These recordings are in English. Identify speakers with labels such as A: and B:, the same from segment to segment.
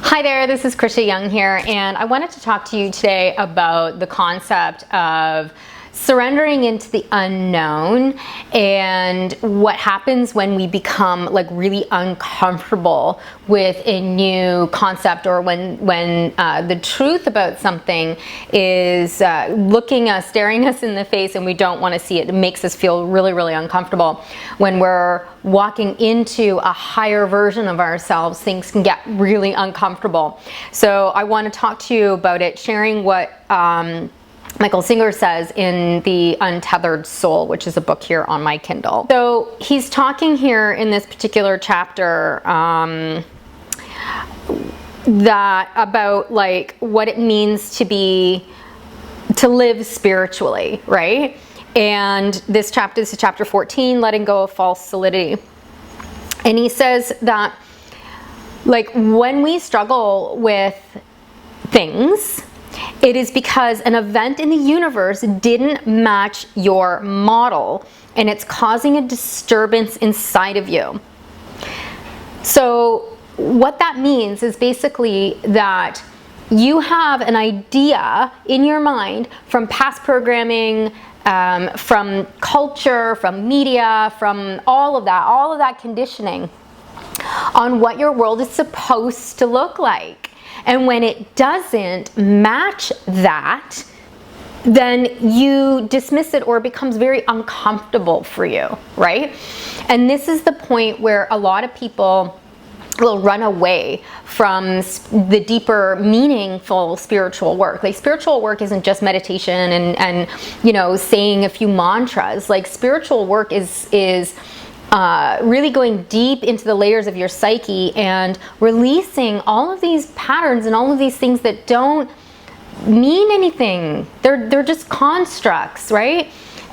A: Hi there, this is Krisha Young here, and I wanted to talk to you today about the concept of surrendering into the unknown and what happens when we become like really uncomfortable with a new concept, or when the truth about something is staring us in the face and we don't want to see it. It makes us feel really, really uncomfortable. When we're walking into a higher version of ourselves, things can get really uncomfortable. So I want to talk to you about it, sharing what Michael Singer says in The Untethered Soul, which is a book here on my Kindle. So he's talking here in this particular chapter that about like what it means to live spiritually, right? And this is chapter 14, letting go of false solidity. And he says that like when we struggle with things, it is because an event in the universe didn't match your model, and it's causing a disturbance inside of you. So what that means is basically that you have an idea in your mind from past programming, from culture, from media, from all of that conditioning on what your world is supposed to look like. And when it doesn't match that, then you dismiss it, or it becomes very uncomfortable for you, right? And this is the point where a lot of people will run away from the deeper, meaningful spiritual work. Like, spiritual work isn't just meditation and saying a few mantras. Like, spiritual work is really going deep into the layers of your psyche and releasing all of these patterns and all of these things that don't mean anything. They're just constructs, right?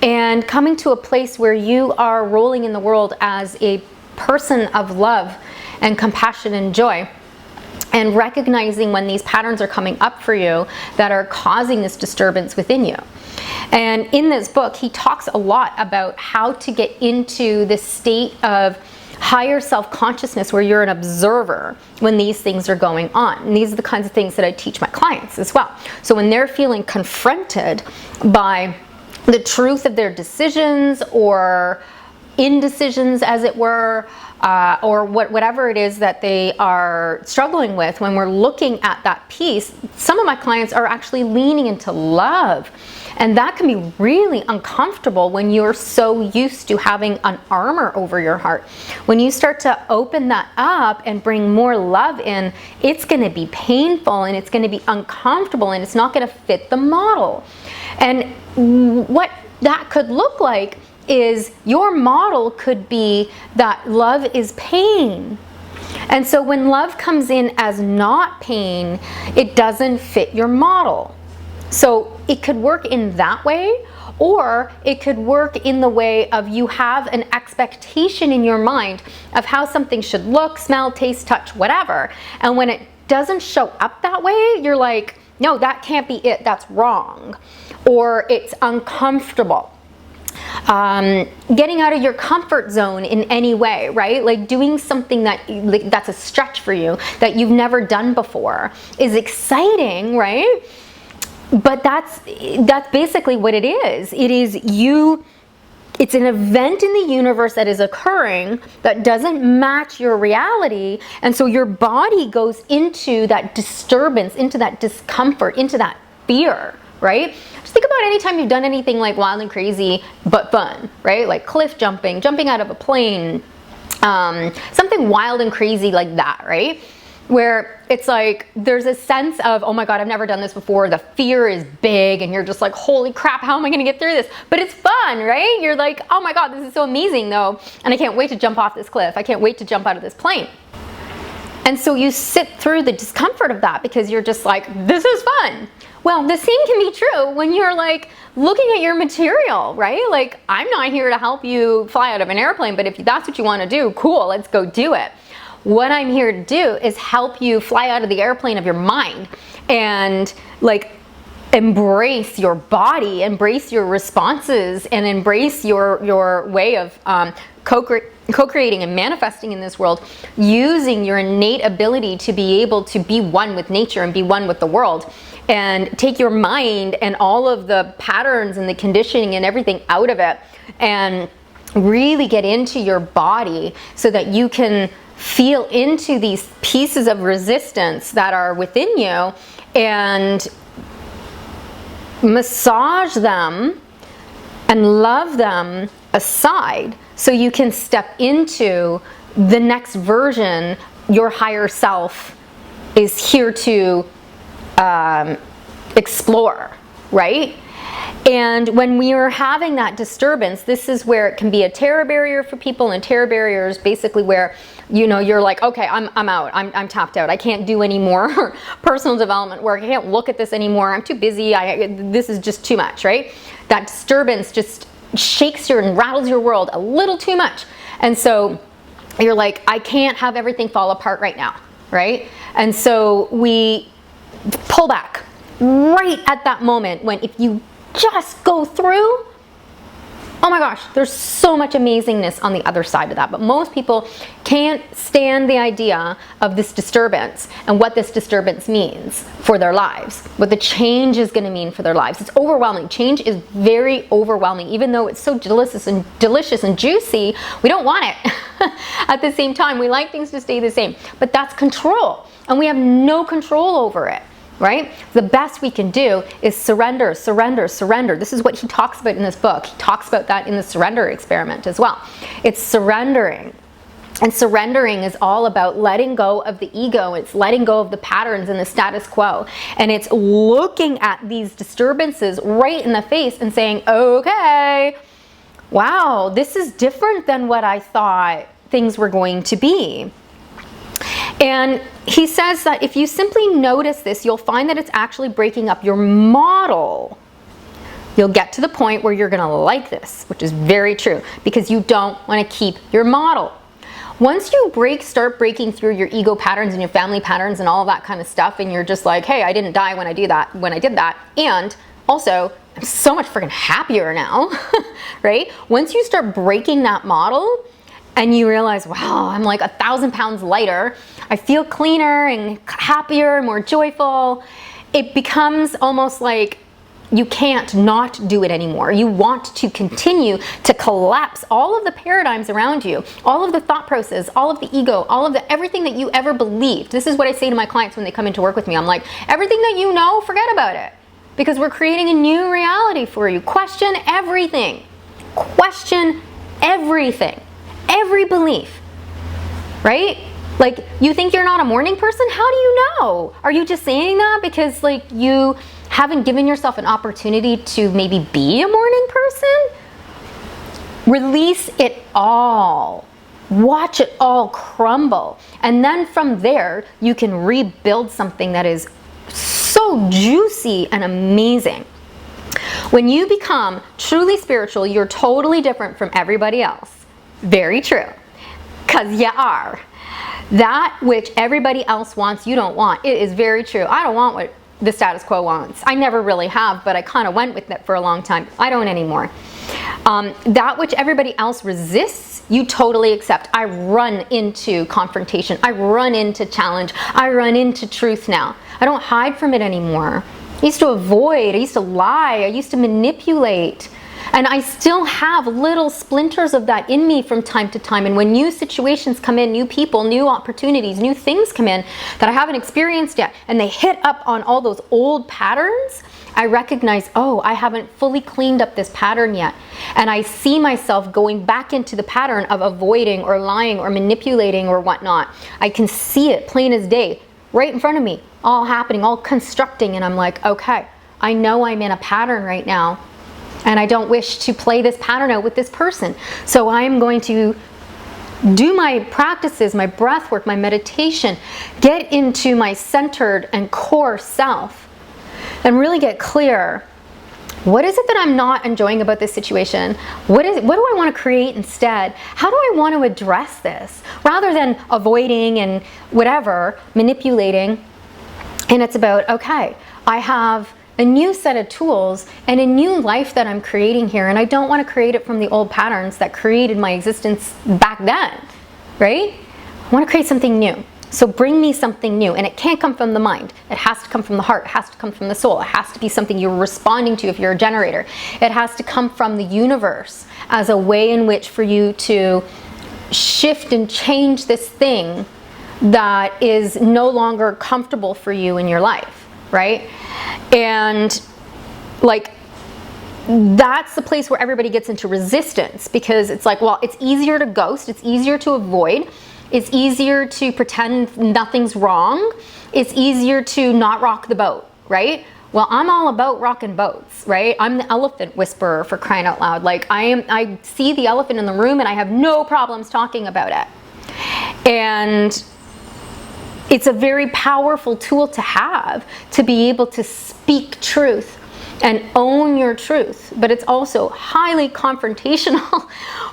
A: And coming to a place where you are rolling in the world as a person of love and compassion and joy, and recognizing when these patterns are coming up for you that are causing this disturbance within you. And in this book, he talks a lot about how to get into this state of higher self-consciousness where you're an observer when these things are going on. And these are the kinds of things that I teach my clients as well. So when they're feeling confronted by the truth of their decisions or indecisions, as it were, or whatever it is that they are struggling with, when we're looking at that piece, some of my clients are actually leaning into love. And that can be really uncomfortable when you're so used to having an armor over your heart. When you start to open that up and bring more love in, it's going to be painful and it's going to be uncomfortable and it's not going to fit the model. And what that could look like is your model could be that love is pain. And so when love comes in as not pain, it doesn't fit your model. So it could work in that way, or it could work in the way of you have an expectation in your mind of how something should look, smell, taste, touch, whatever. And when it doesn't show up that way, you're like, no, that can't be it, that's wrong. Or it's uncomfortable. Getting out of your comfort zone in any way, right? Like doing something that's a stretch for you that you've never done before is exciting, right? But that's basically what it is. It's an event in the universe that is occurring that doesn't match your reality, and so your body goes into that disturbance, into that discomfort, into that fear, right? Just think about any time you've done anything like wild and crazy but fun, right? Like cliff jumping out of a plane, something wild and crazy like that, right? Where it's like there's a sense of, oh my God, I've never done this before. The fear is big and you're just like, holy crap, how am I gonna get through this? But it's fun, right? You're like, oh my God, this is so amazing though. And I can't wait to jump off this cliff. I can't wait to jump out of this plane. And so you sit through the discomfort of that because you're just like, this is fun. Well, the same can be true when you're like looking at your material, right? Like, I'm not here to help you fly out of an airplane, but if that's what you want to do, cool, let's go do it. What I'm here to do is help you fly out of the airplane of your mind and like embrace your body, embrace your responses, and embrace your way of co-creating and manifesting in this world using your innate ability to be able to be one with nature and be one with the world, and take your mind and all of the patterns and the conditioning and everything out of it, and really get into your body so that you can feel into these pieces of resistance that are within you and massage them and love them aside, so you can step into the next version your higher self is here to explore, right? And when we are having that disturbance, this is where it can be a terror barrier for people, and terror barrier is basically where, you know, you're like, okay, I'm out, I'm tapped out, I can't do any more personal development work, I can't look at this anymore, I'm too busy, this is just too much, right? That disturbance just shakes your and rattles your world a little too much. And so you're like, I can't have everything fall apart right now, right? And so we pull back right at that moment, when if you just go through, oh my gosh, there's so much amazingness on the other side of that. But most people can't stand the idea of this disturbance and what this disturbance means for their lives, what the change is going to mean for their lives. It's overwhelming. Change is very overwhelming. Even though it's so delicious and juicy, we don't want it. At the same time, we like things to stay the same. But that's control, and we have no control over it. Right? The best we can do is surrender, surrender, surrender. This is what he talks about in this book. He talks about that in the surrender experiment as well. It's surrendering. And surrendering is all about letting go of the ego. It's letting go of the patterns and the status quo. And it's looking at these disturbances right in the face and saying, okay, wow, this is different than what I thought things were going to be. And he says that if you simply notice this, you'll find that it's actually breaking up your model. You'll get to the point where you're going to like this, which is very true, because you don't want to keep your model. Once you start breaking through your ego patterns and your family patterns and all of that kind of stuff, and you're just like, hey, I didn't die when I did that, and also I'm so much freaking happier now, right? Once you start breaking that model, and you realize, wow, I'm like 1,000 pounds lighter, I feel cleaner and happier, more joyful, it becomes almost like you can't not do it anymore. You want to continue to collapse all of the paradigms around you, all of the thought process, all of the ego, all of the everything that you ever believed. This is what I say to my clients when they come in to work with me. I'm like, everything that you know, forget about it, because we're creating a new reality for you. Question everything. Question everything. Every belief, right? Like, you think you're not a morning person? How do you know? Are you just saying that because like you haven't given yourself an opportunity to maybe be a morning person? Release it all. Watch it all crumble. And then from there, you can rebuild something that is so juicy and amazing. When you become truly spiritual, you're totally different from everybody else. Very true, because you are. That which everybody else wants, you don't want. It is very true. I don't want what the status quo wants. I never really have, but I kind of went with it for a long time. I don't anymore. That which everybody else resists, you totally accept. I run into confrontation. I run into challenge. I run into truth now. I don't hide from it anymore. I used to avoid. I used to lie. I used to manipulate. And I still have little splinters of that in me from time to time. And when new situations come in, new people, new opportunities, new things come in that I haven't experienced yet, and they hit up on all those old patterns, I recognize, oh, I haven't fully cleaned up this pattern yet. And I see myself going back into the pattern of avoiding or lying or manipulating or whatnot. I can see it plain as day, right in front of me, all happening, all constructing. And I'm like, okay, I know I'm in a pattern right now. And I don't wish to play this pattern out with this person. So I'm going to do my practices, my breath work, my meditation, get into my centered and core self, and really get clear. What is it that I'm not enjoying about this situation? What do I want to create instead? How do I want to address this? Rather than avoiding and whatever, manipulating. And it's about, okay, I have a new set of tools and a new life that I'm creating here. And I don't want to create it from the old patterns that created my existence back then, right? I want to create something new. So bring me something new. And it can't come from the mind. It has to come from the heart. It has to come from the soul. It has to be something you're responding to if you're a generator. It has to come from the universe as a way in which for you to shift and change this thing that is no longer comfortable for you in your life, right? And like, that's the place where everybody gets into resistance, because it's like, well, it's easier to ghost, it's easier to avoid, it's easier to pretend nothing's wrong, it's easier to not rock the boat, right? Well, I'm all about rocking boats, right? I'm the elephant whisperer, for crying out loud. Like, I see the elephant in the room and I have no problems talking about it. And it's a very powerful tool to have, to be able to speak truth and own your truth. But it's also highly confrontational,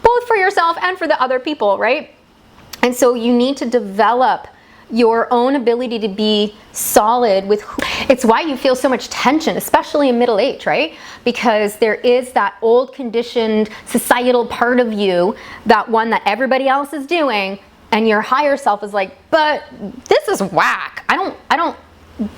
A: both for yourself and for the other people, right? And so you need to develop your own ability to be solid with it's why you feel so much tension, especially in middle age, right? Because there is that old conditioned societal part of you, that one that everybody else is doing, and your higher self is like, but this is whack.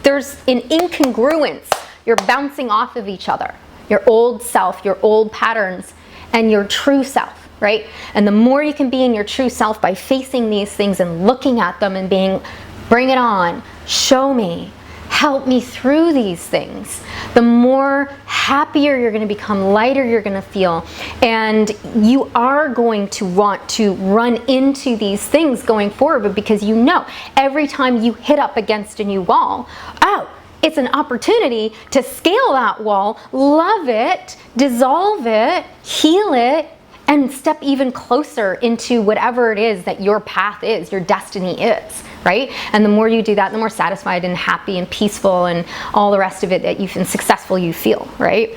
A: There's an incongruence. You're bouncing off of each other. Your old self, your old patterns, and your true self. Right? And the more you can be in your true self by facing these things and looking at them and being, bring it on, show me, help me through these things, the more happier you're going to become, lighter you're going to feel. And you are going to want to run into these things going forward, because you know every time you hit up against a new wall, oh, it's an opportunity to scale that wall, love it, dissolve it, heal it, and step even closer into whatever it is that your path is, your destiny is, right? And the more you do that, the more satisfied and happy and peaceful and all the rest of it that and successful you feel, right?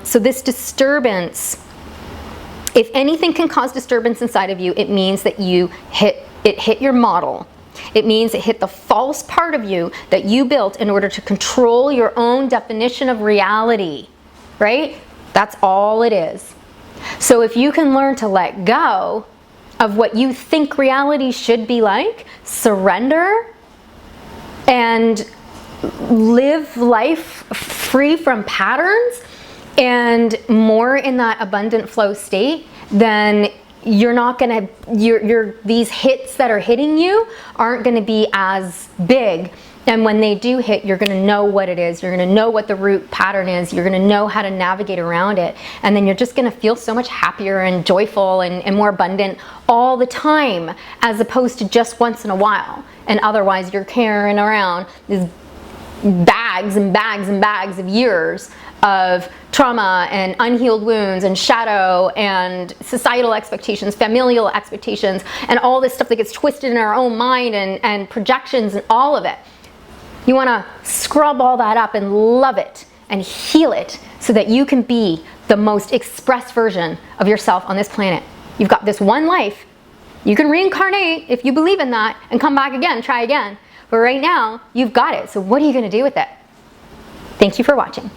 A: So this disturbance, if anything can cause disturbance inside of you, it means that it hit your model. It means it hit the false part of you that you built in order to control your own definition of reality, right? That's all it is. So if you can learn to let go of what you think reality should be like, surrender, and live life free from patterns and more in that abundant flow state, then you're not gonna, these hits that are hitting you aren't gonna be as big. And when they do hit, you're going to know what it is. You're going to know what the root pattern is. You're going to know how to navigate around it. And then you're just going to feel so much happier and joyful and more abundant all the time, as opposed to just once in a while. And otherwise, you're carrying around these bags and bags and bags of years of trauma and unhealed wounds and shadow and societal expectations, familial expectations, and all this stuff that gets twisted in our own mind and projections and all of it. You want to scrub all that up and love it and heal it so that you can be the most expressed version of yourself on this planet. You've got this one life. You can reincarnate if you believe in that and come back again, try again. But right now, you've got it. So what are you going to do with it? Thank you for watching.